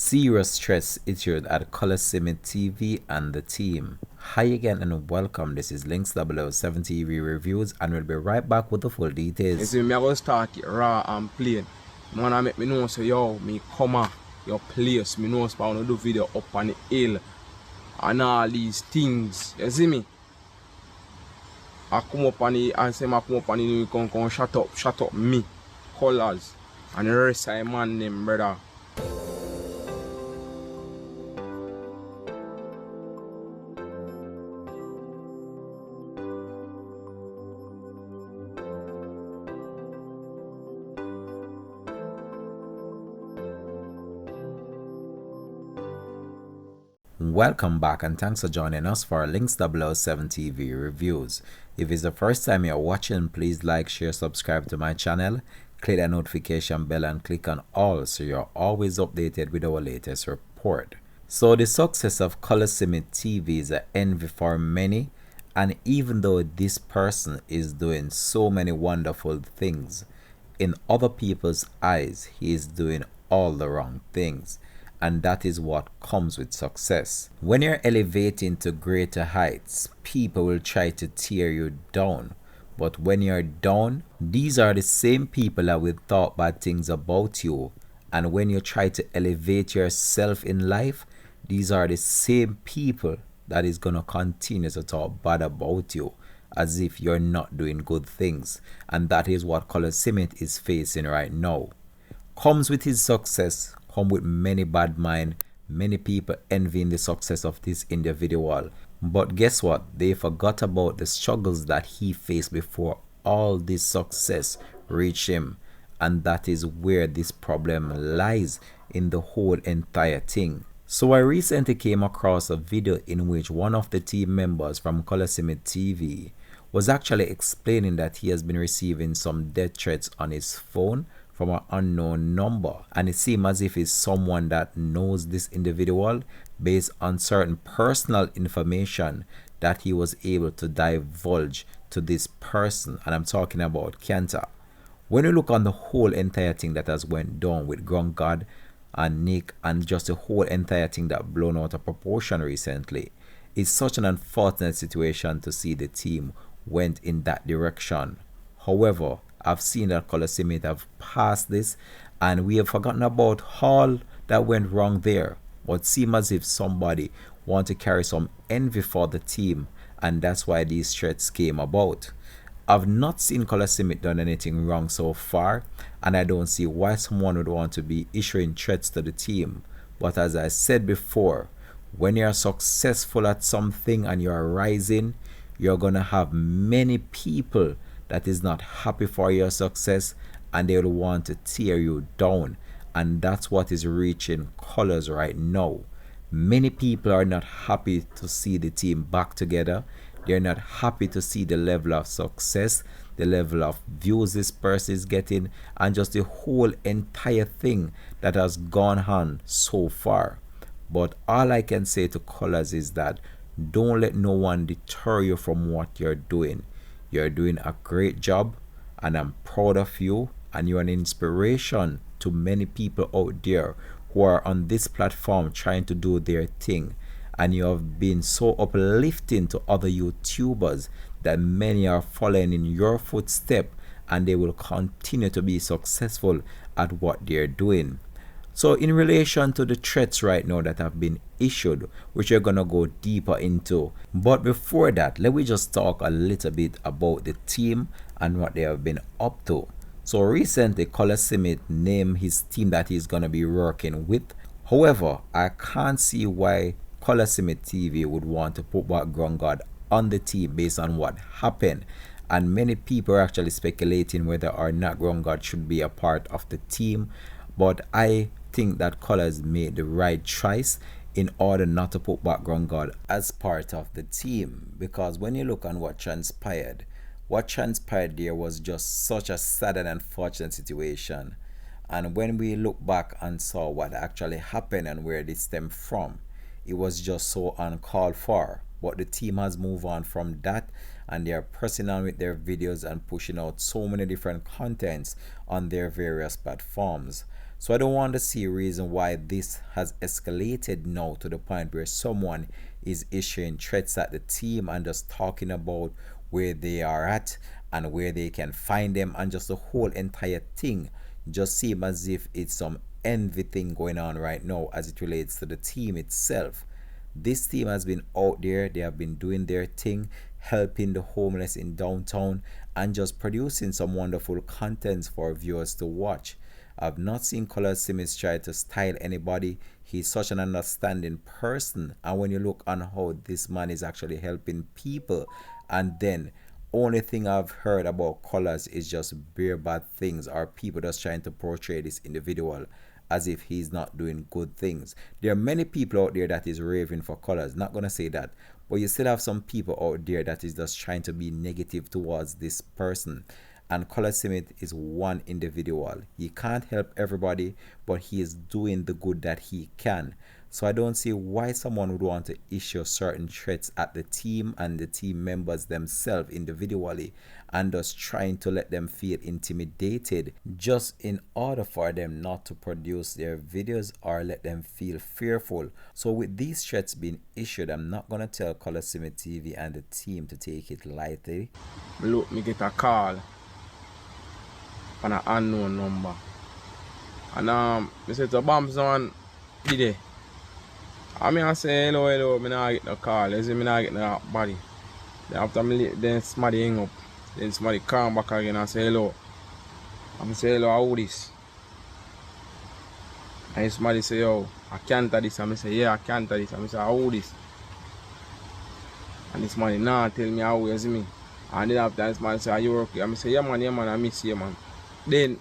Serious stress issued at Colaz TV and the team. Hi again and welcome. This is Links 007 TV Reviews and we'll be right back with the full details. You see, me I go start it raw and plain. Man, I make me know so yo, me come on your place. Me know so I wanna do video up on the hill and all these things. You see me? I come up on the, I say I come up on the, come shut up me, Colaz, and the rest of the man name brother. Welcome back and thanks for joining us for our Links 007 TV Reviews. If it's the first time you're watching, please like, share, subscribe to my channel, click that notification bell and click on all so you're always updated with our latest report. So the success of Colaz TV is an envy for many, and even though this person is doing so many wonderful things, in other people's eyes he is doing all the wrong things. And that is what comes with success. When you're elevating to greater heights, people will try to tear you down. But when you're down, these are the same people that will talk bad things about you. And when you try to elevate yourself in life, these are the same people that is going to continue to talk bad about you as if you're not doing good things. And that is what Colaz is facing right now. Comes with his success, come with many bad mind, many people envying the success of this individual. But guess what? They forgot about the struggles that he faced before all this success reached him. And that is where this problem lies in the whole entire thing. So I recently came across a video in which one of the team members from Colaz TV was actually explaining that he has been receiving some death threats on his phone from an unknown number, and it seemed as if it's someone that knows this individual based on certain personal information that he was able to divulge to this person, and I'm talking about Kenta. When you look on the whole entire thing that has went down with Ground God and Nick and just the whole entire thing that blown out of proportion recently, it's such an unfortunate situation to see the team went in that direction. However, I've seen that Colaz have passed this and we have forgotten about all that went wrong there. But seems as if somebody want to carry some envy for the team, and that's why these threats came about. I've not seen Colaz done anything wrong so far, and I don't see why someone would want to be issuing threats to the team. But as I said before, when you're successful at something and you're rising, you're gonna have many people that is not happy for your success and they will want to tear you down, and that's what is reaching Colaz right now. Many people are not happy to see the team back together. They're not happy to see the level of success, the level of views this person is getting, and just the whole entire thing that has gone on so far. But all I can say to Colaz is that don't let no one deter you from what you're doing. You're doing a great job and I'm proud of you, and you're an inspiration to many people out there who are on this platform trying to do their thing, and you have been so uplifting to other YouTubers that many are following in your footsteps and they will continue to be successful at what they're doing. So in relation to the threats right now that have been issued, which we're gonna go deeper into, but before that, let me just talk a little bit about the team and what they have been up to. So recently Colaz named his team that he's gonna be working with. However, I can't see why Colaz TV would want to put Background God on the team based on what happened, and many people are actually speculating whether or not Ground God should be a part of the team. But I think that Colaz made the right choice in order not to put Background God as part of the team, because when you look on what transpired there was just such a sad and unfortunate situation. And when we look back and saw what actually happened and where this stemmed from, it was just so uncalled for. But the team has moved on from that, and they are pressing on with their videos and pushing out so many different contents on their various platforms. So I don't want to see a reason why this has escalated now to the point where someone is issuing threats at the team and just talking about where they are at and where they can find them, and just the whole entire thing just seems as if it's some envy thing going on right now as it relates to the team itself. This team has been out there, they have been doing their thing, helping the homeless in downtown and just producing some wonderful contents for viewers to watch. I've not seen Colaz try to style anybody. He's such an understanding person, and when you look on how this man is actually helping people, and then only thing I've heard about Colaz is just bare bad things, or people just trying to portray this individual as if he's not doing good things. There are many people out there that is raving for Colaz, not gonna say that, but you still have some people out there that is just trying to be negative towards this person. And Colaz is one individual. He can't help everybody, but he is doing the good that he can. So I don't see why someone would want to issue certain threats at the team and the team members themselves individually, and just trying to let them feel intimidated just in order for them not to produce their videos or let them feel fearful. So with these threats being issued, I'm not going to tell Colaz TV and the team to take it lightly. Look, me get a call on an unknown number. And I said to Bams on today. I say hello, hello, I not get no call. I say I not get no body. Then after then somebody hang up. Then somebody come back again and say hello. I say hello, how this? And somebody say, yo, I can't do this. And I say, yeah, I can't do this. And I say, how this? And this man now tell me how you see me. And then after this man say, are you okay? And I say, yeah man, I miss you man. Then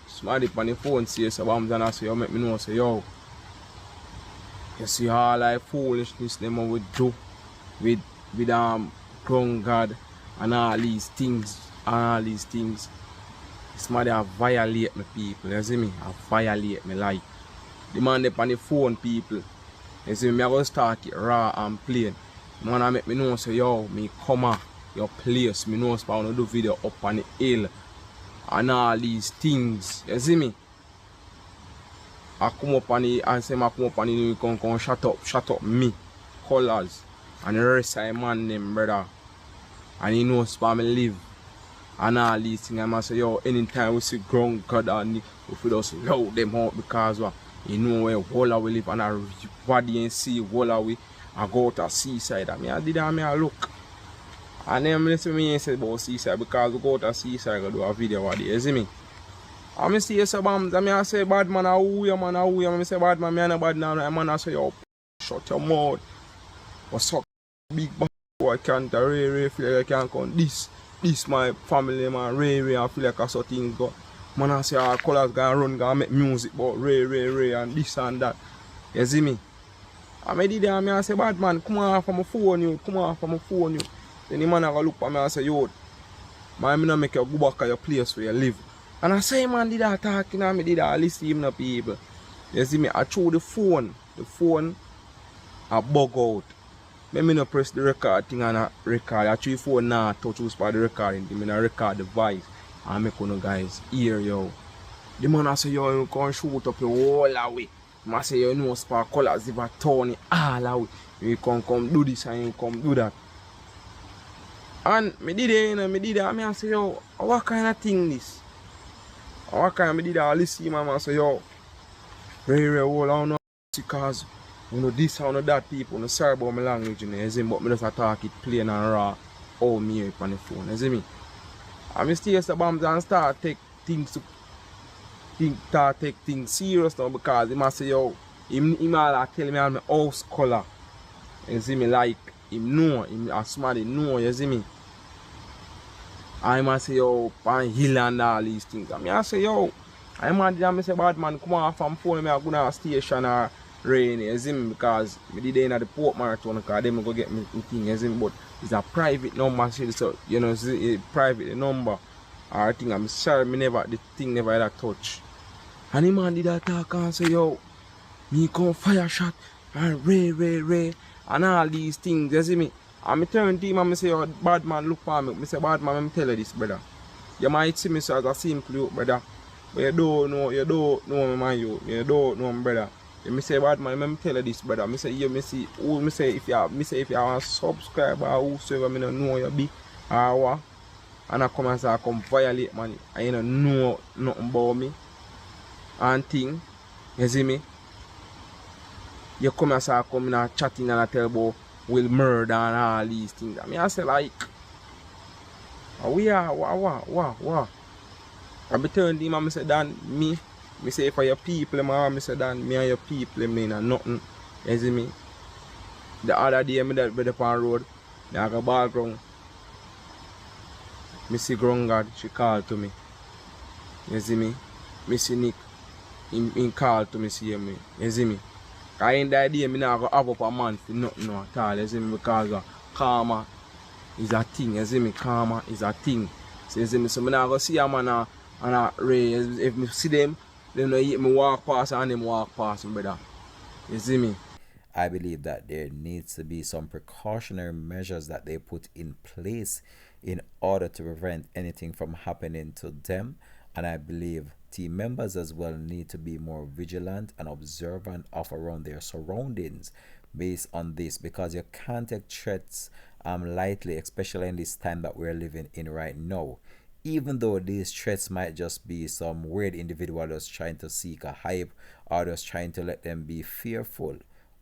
somebody on the phone say, so Bams and I say, yo, make me know, say, yo. You see all like foolishness them we do with grown God and all these things This man they violate me people, you see me? I violate me like the man they on the phone people. You see me, I go start it raw and plain. Man I make me know say yo, me come on your place, me know I wanna do video up on the hill and all these things, you see me? I come up on the, I say I come up on the, come shut up me, Colaz, and the rest of the man them brother, and he knows where me live, and all these things. I must say yo, anytime we see ground God and if we just loud them out because you know where Walla we live and everybody and see Walla we, I go to seaside. I did that, I look, and then listen me and say about seaside because we go to seaside to do a video about it, you see me? I see some Bams, I say bad man, who you man, I say bad man, I no bad now, man I say yo, shut your mouth. What's up, big boy, I can't Ray feel like I can't come. This my family man, Ray, I feel like I saw things go. Man I say Colaz gonna make music but Ray and this and that. You see me? I did that, I say bad man, come on from my phone you, Then the man I go look at me and say, yo, man, I not make you go back to your place where you live. And I say, man, did that talking and I did that listen him to people. You see me, I throw the phone I bug out. Me no press the record thing and I record. I throw the phone now touch us by the recording. I record the voice and make one guys hear yo. The man I say, yo, you can shoot up your whole away. I say, you know, Spark Colaz if I turn it all away. You can come do this and you come do that. And me did it, me did that. I say, yo, what kind of thing this? What kind of did I listen man say yo Ray all I know because you know this I know that people no sorry about my language you know, you see me, but me just talk it plain and raw how me up on the phone, you see me? And I still say Bams and start take things serious now because he must say yo him all tell me I'm my house color. You see me like him know, him as somebody know, you see me? I must say yo, pan hill and all these things. I say yo, I man say bad man come on from phone me I go to station or rain, you see me, because me did in at the port marathon because them go get me thing, you see me, but it's a private number, so you know it's a private number. Or I think I'm sorry the thing never had a touch. And the man did that talk and say yo, me come fire shot and Ray and all these things, you see me. And I turn to him and I say, oh, bad man, look for me. I say, bad man, let me tell you this, brother. You might see me so as a simple youth, brother. But you don't know me, man, you don't know me, brother. You me say bad man, let me tell you this, brother. Me say you me see who me say if you are a subscriber or whosoever me don't know you be or what, and I come and say I come violate man and you don't know nothing about me and thing, you see me? You come and say I come in and chatting and I tell about will murder and all these things. I mean I say like we are what? I be telling him, I say, Dan, me say for your people, I say, Dan, me and your people, me and nothing. You see me? The other day, me that by the pan road, I go background. Me see Grungard, she called to me. You see me? Me see Nick, in call to me, see me. You see me? I ain't that day, me not go have up a man for nothing no at all. You see me? Because karma is a thing. You see me? Karma is a thing. So you see me? So me not go see a man and I raise, if me see them me walk past and them walk past me, brother. You see me? I believe that there needs to be some precautionary measures that they put in place in order to prevent anything from happening to them. And I believe team members as well need to be more vigilant and observant of around their surroundings based on this, because you can't take threats lightly, especially in this time that we're living in right now. Even though these threats might just be some weird individual just trying to seek a hype or just trying to let them be fearful.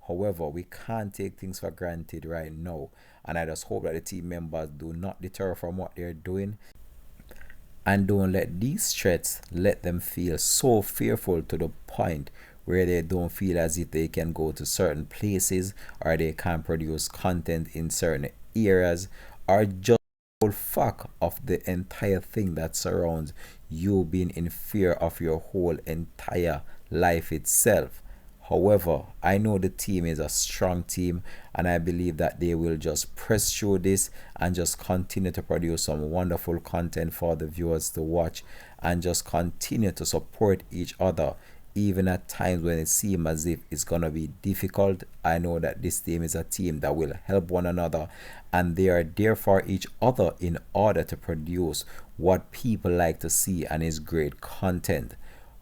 However, we can't take things for granted right now. And I just hope that the team members do not deter from what they're doing and don't let these threats let them feel so fearful to the point where they don't feel as if they can go to certain places or they can produce content in certain areas, or just whole fact of the entire thing that surrounds you being in fear of your whole entire life itself. However, I know the team is a strong team and I believe that they will just press through this and just continue to produce some wonderful content for the viewers to watch and just continue to support each other even at times when it seems as if it's going to be difficult. I know that this team is a team that will help one another and they are there for each other in order to produce what people like to see and is great content.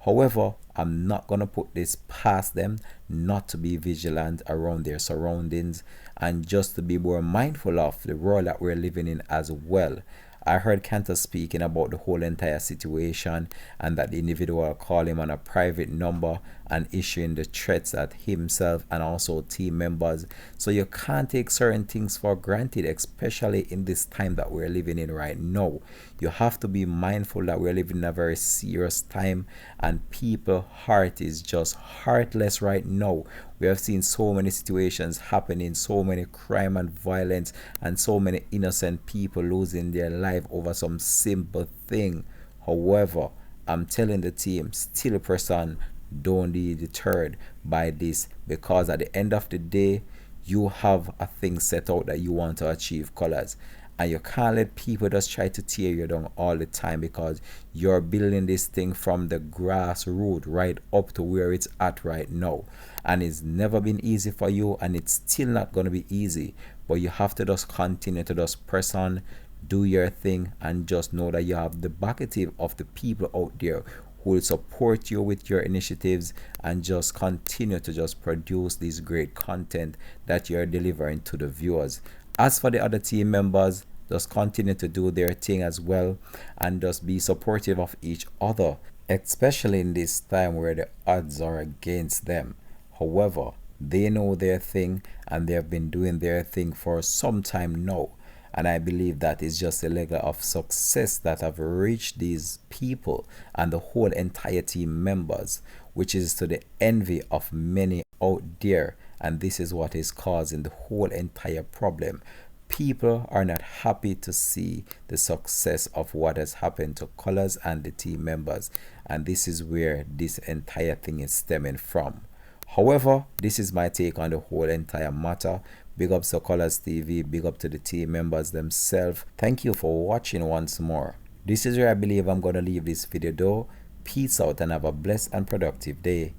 However, I'm not going to put this past them not to be vigilant around their surroundings and just to be more mindful of the world that we're living in as well. I heard Cantor speaking about the whole entire situation and that the individual called him on a private number and issuing the threats at himself and also team members. So you can't take certain things for granted, especially in this time that we're living in right now. You have to be mindful that we're living in a very serious time and people's heart is just heartless right now. We have seen so many situations happening, so many crime and violence, and so many innocent people losing their life over some simple thing. However, I'm telling the team, still press on, don't be deterred by this, because at the end of the day, you have a thing set out that you want to achieve, Colaz. And you can't let people just try to tear you down all the time, because you're building this thing from the grassroots right up to where it's at right now. And it's never been easy for you and it's still not going to be easy. But you have to just continue to just press on, do your thing, and just know that you have the backing of the people out there who will support you with your initiatives and just continue to just produce this great content that you're delivering to the viewers. As for the other team members, just continue to do their thing as well and just be supportive of each other, especially in this time where the odds are against them. However, they know their thing and they have been doing their thing for some time now. And I believe that is just a level of success that have reached these people and the whole entire team members, which is to the envy of many out there. And this is what is causing the whole entire problem. People are not happy to see the success of what has happened to Colaz and the team members. And this is where this entire thing is stemming from. However, this is my take on the whole entire matter. Big up to Colaz TV, big up to the team members themselves. Thank you for watching once more. This is where I believe I'm going to leave this video though. Peace out and have a blessed and productive day.